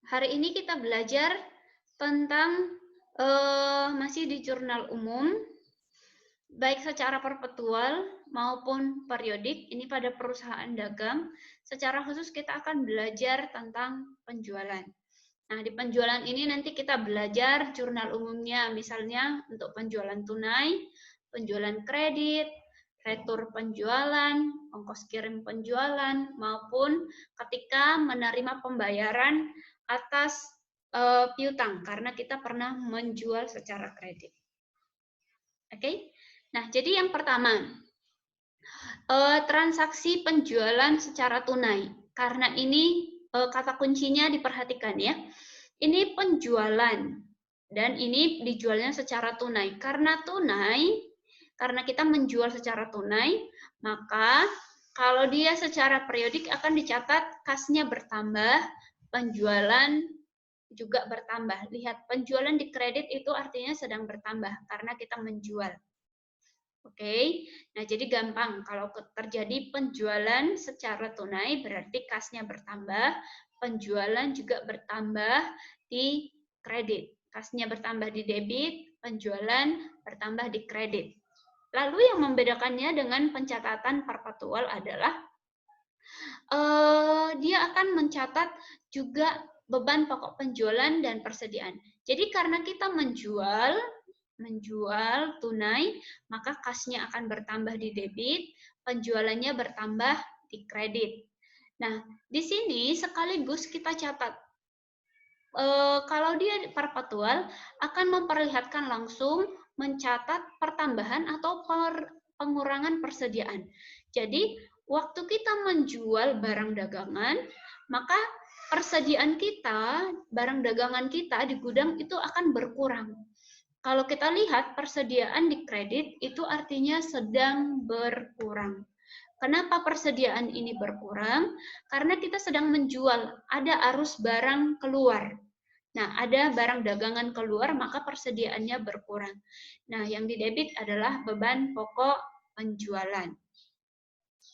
Hari ini kita belajar tentang masih di jurnal umum, baik secara perpetual maupun periodik. Ini pada perusahaan dagang. Secara khusus kita akan belajar tentang penjualan. Nah, di penjualan ini nanti kita belajar jurnal umumnya, misalnya untuk penjualan tunai, penjualan kredit, retur penjualan, ongkos kirim penjualan, maupun ketika menerima pembayaran atas piutang, karena kita pernah menjual secara kredit. Oke? Nah, jadi yang pertama, transaksi penjualan secara tunai. Karena ini kata kuncinya diperhatikan ya. Ini penjualan dan ini dijualnya secara tunai. Karena tunai, karena kita menjual secara tunai, maka kalau dia secara periodik akan dicatat kasnya bertambah, penjualan juga bertambah. Lihat, penjualan di kredit itu artinya sedang bertambah karena kita menjual. Oke, nah jadi gampang kalau terjadi penjualan secara tunai berarti kasnya bertambah, penjualan juga bertambah di kredit. Kasnya bertambah di debit, penjualan bertambah di kredit. Lalu yang membedakannya dengan pencatatan perpetual adalah dia akan mencatat juga beban pokok penjualan dan persediaan. Jadi karena kita menjual tunai, maka kasnya akan bertambah di debit, penjualannya bertambah di kredit. Nah, di sini sekaligus kita catat kalau dia perpetual akan memperlihatkan langsung mencatat pertambahan atau pengurangan persediaan. Jadi, waktu kita menjual barang dagangan, maka persediaan kita, barang dagangan kita di gudang itu akan berkurang. Kalau kita lihat persediaan di kredit itu artinya sedang berkurang. Kenapa persediaan ini berkurang? Karena kita sedang menjual, ada arus barang keluar. Nah, ada barang dagangan keluar, maka persediaannya berkurang. Nah, yang di debit adalah beban pokok penjualan.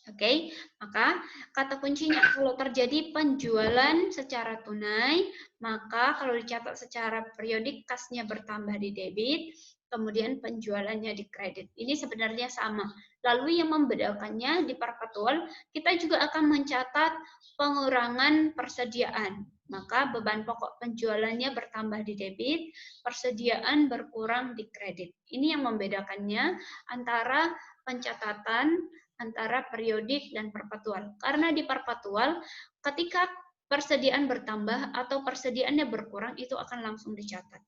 Oke, maka kata kuncinya kalau terjadi penjualan secara tunai, maka kalau dicatat secara periodik kasnya bertambah di debit, kemudian penjualannya di kredit. Ini sebenarnya sama. Lalu yang membedakannya di perpetual, kita juga akan mencatat pengurangan persediaan. Maka beban pokok penjualannya bertambah di debit, persediaan berkurang di kredit. Ini yang membedakannya antara pencatatan antara periodik dan perpetual. Karena di perpetual, ketika persediaan bertambah atau persediaannya berkurang, itu akan langsung dicatat.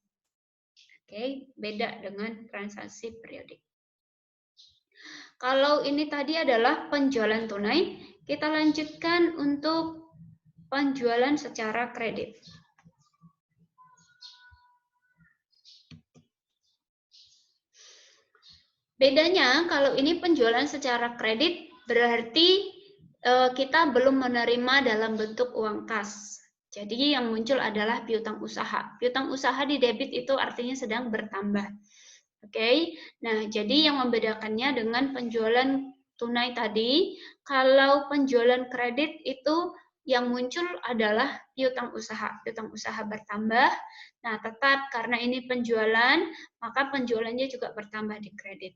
Oke, beda dengan transaksi periodik. Kalau ini tadi adalah penjualan tunai, kita lanjutkan untuk penjualan secara kredit. Bedanya kalau ini penjualan secara kredit berarti kita belum menerima dalam bentuk uang kas. Jadi yang muncul adalah piutang usaha. Piutang usaha di debit itu artinya sedang bertambah. Oke. Nah, jadi yang membedakannya dengan penjualan tunai tadi, kalau penjualan kredit itu yang muncul adalah piutang usaha. Piutang usaha bertambah. Nah, tetap karena ini penjualan, maka penjualannya juga bertambah di kredit.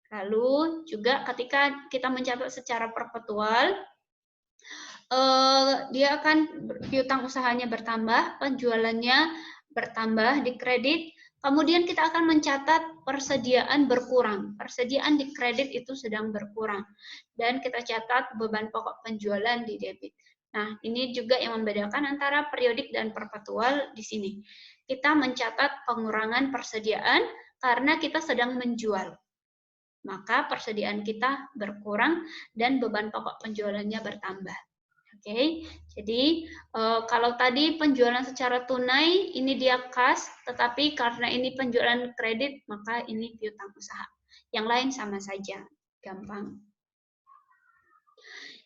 Lalu juga ketika kita mencatat secara perpetual, dia akan piutang usahanya bertambah, penjualannya bertambah di kredit, kemudian kita akan mencatat persediaan berkurang. Persediaan di kredit itu sedang berkurang. Dan kita catat beban pokok penjualan di debit. Nah, ini juga yang membedakan antara periodik dan perpetual di sini. Kita mencatat pengurangan persediaan karena kita sedang menjual. Maka persediaan kita berkurang dan beban pokok penjualannya bertambah. Oke, jadi kalau tadi penjualan secara tunai ini dia kas, tetapi karena ini penjualan kredit maka ini piutang usaha. Yang lain sama saja, gampang.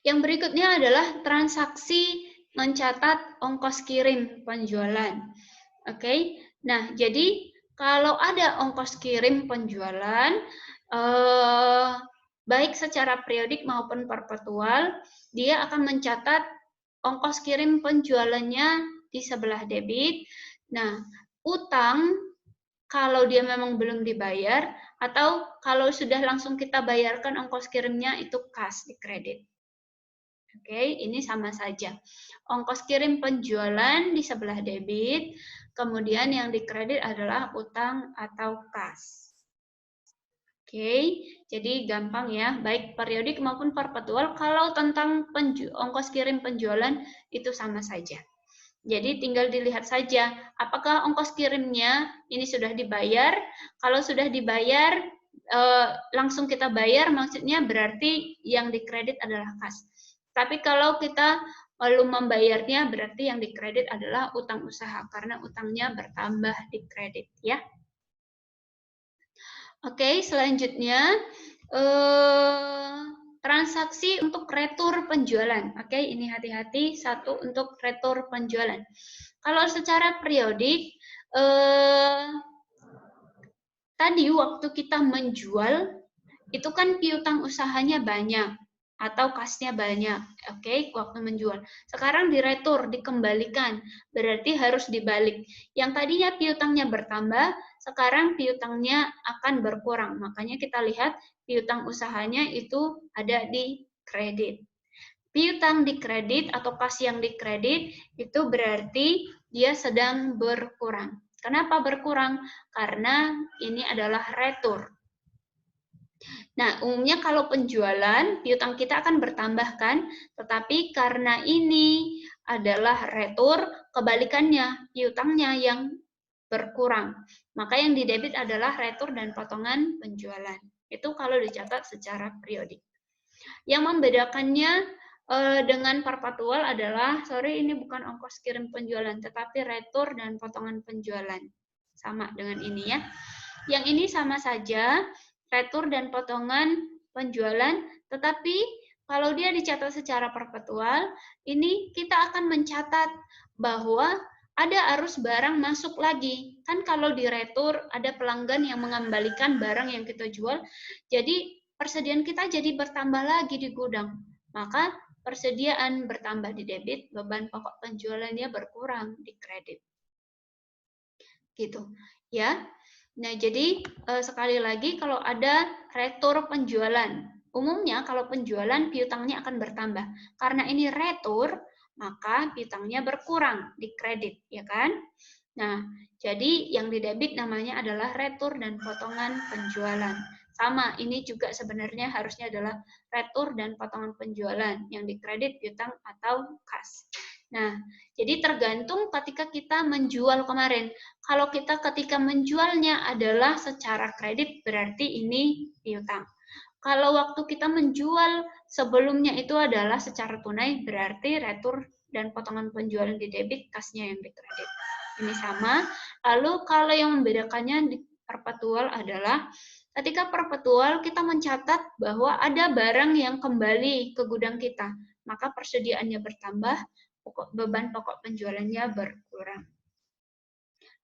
Yang berikutnya adalah transaksi mencatat ongkos kirim penjualan. Oke, nah jadi kalau ada ongkos kirim penjualan, baik secara periodik maupun perpetual, dia akan mencatat ongkos kirim penjualannya di sebelah debit. Nah, utang kalau dia memang belum dibayar, atau kalau sudah langsung kita bayarkan ongkos kirimnya itu kas di kredit. Oke, ini sama saja. Ongkos kirim penjualan di sebelah debit, kemudian yang dikredit adalah utang atau kas. Oke, jadi gampang ya, baik periodik maupun perpetual, kalau tentang ongkos kirim penjualan itu sama saja. Jadi tinggal dilihat saja, apakah ongkos kirimnya ini sudah dibayar. Kalau sudah dibayar, langsung kita bayar, maksudnya berarti yang dikredit adalah kas. Tapi kalau kita belum membayarnya, berarti yang dikredit adalah utang usaha, karena utangnya bertambah di kredit, ya. Oke, selanjutnya transaksi untuk retur penjualan. Oke, ini hati-hati, satu untuk retur penjualan. Kalau secara periodik, tadi waktu kita menjual, itu kan piutang usahanya banyak, atau kasnya banyak. Oke, waktu menjual. Sekarang diretur, dikembalikan, berarti harus dibalik. Yang tadinya piutangnya bertambah, sekarang piutangnya akan berkurang. Makanya kita lihat piutang usahanya itu ada di kredit. Piutang di kredit atau kas yang dikredit itu berarti dia sedang berkurang. Kenapa berkurang? Karena ini adalah retur. Nah, umumnya kalau penjualan, piutang kita akan bertambah kan? Tetapi karena ini adalah retur, kebalikannya, piutangnya yang berkurang. Maka yang didebit adalah retur dan potongan penjualan. Itu kalau dicatat secara periodik. Yang membedakannya dengan perpetual adalah, sorry ini bukan ongkos kirim penjualan, tetapi retur dan potongan penjualan. Sama dengan ini ya. Yang ini sama saja, retur dan potongan penjualan, tetapi kalau dia dicatat secara perpetual, ini kita akan mencatat bahwa ada arus barang masuk lagi. Kan kalau di retur ada pelanggan yang mengembalikan barang yang kita jual, jadi persediaan kita jadi bertambah lagi di gudang. Maka persediaan bertambah di debit, beban pokok penjualannya berkurang di kredit. Gitu. Ya. Nah, jadi sekali lagi kalau ada retur penjualan, umumnya kalau penjualan piutangnya akan bertambah. Karena ini retur, maka piutangnya berkurang di kredit, ya kan? Nah, jadi yang di debit namanya adalah retur dan potongan penjualan. Sama, ini juga sebenarnya harusnya adalah retur dan potongan penjualan, yang di kredit, piutang, atau kas. Nah, jadi tergantung ketika kita menjual kemarin. Kalau kita ketika menjualnya adalah secara kredit, berarti ini piutang. Kalau waktu kita menjual sebelumnya itu adalah secara tunai, berarti retur dan potongan penjualan di debit, kasnya yang di kredit. Ini sama. Lalu kalau yang membedakannya di perpetual adalah ketika perpetual kita mencatat bahwa ada barang yang kembali ke gudang kita, maka persediaannya bertambah, beban pokok penjualannya berkurang.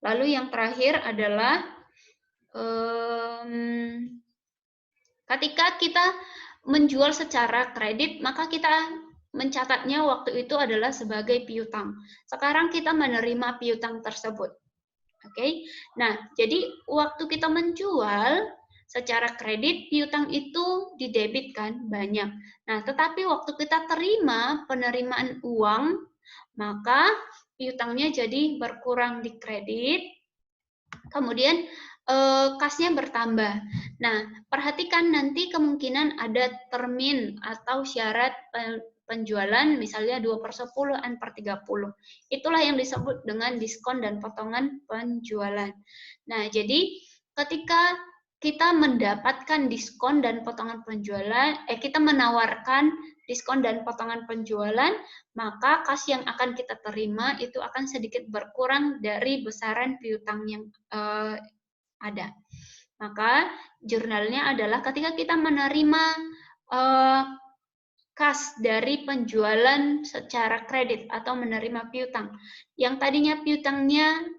Lalu yang terakhir adalah ketika kita menjual secara kredit, maka kita mencatatnya waktu itu adalah sebagai piutang. Sekarang kita menerima piutang tersebut. Oke. Nah, jadi waktu kita menjual secara kredit, piutang itu didebitkan banyak. Nah, tetapi waktu kita terima penerimaan uang, maka piutangnya jadi berkurang di kredit. Kemudian kasnya bertambah. Nah, perhatikan nanti kemungkinan ada termin atau syarat penjualan, misalnya 2/10, N/30. Itulah yang disebut dengan diskon dan potongan penjualan. Nah, jadi ketika kita mendapatkan diskon dan potongan penjualan, kita menawarkan diskon dan potongan penjualan, maka kas yang akan kita terima itu akan sedikit berkurang dari besaran piutang yang ada. Maka jurnalnya adalah ketika kita menerima kas dari penjualan secara kredit atau menerima piutang. Yang tadinya piutangnya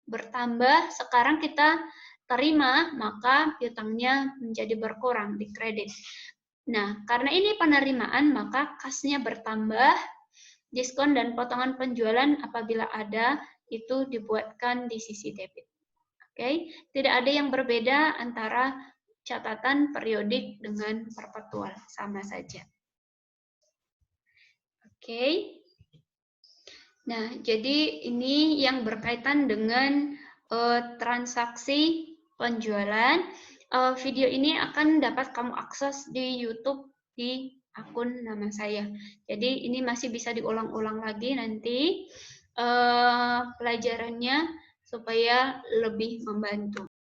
bertambah, sekarang kita terima, maka piutangnya menjadi berkurang di kredit. Nah, karena ini penerimaan, maka kasnya bertambah, diskon dan potongan penjualan apabila ada itu dibuatkan di sisi debit. Oke, tidak ada yang berbeda antara catatan periodik dengan perpetual, sama saja. Oke. Nah, jadi ini yang berkaitan dengan transaksi penjualan. Video ini akan dapat kamu akses di YouTube di akun nama saya. Jadi ini masih bisa diulang-ulang lagi nanti pelajarannya supaya lebih membantu.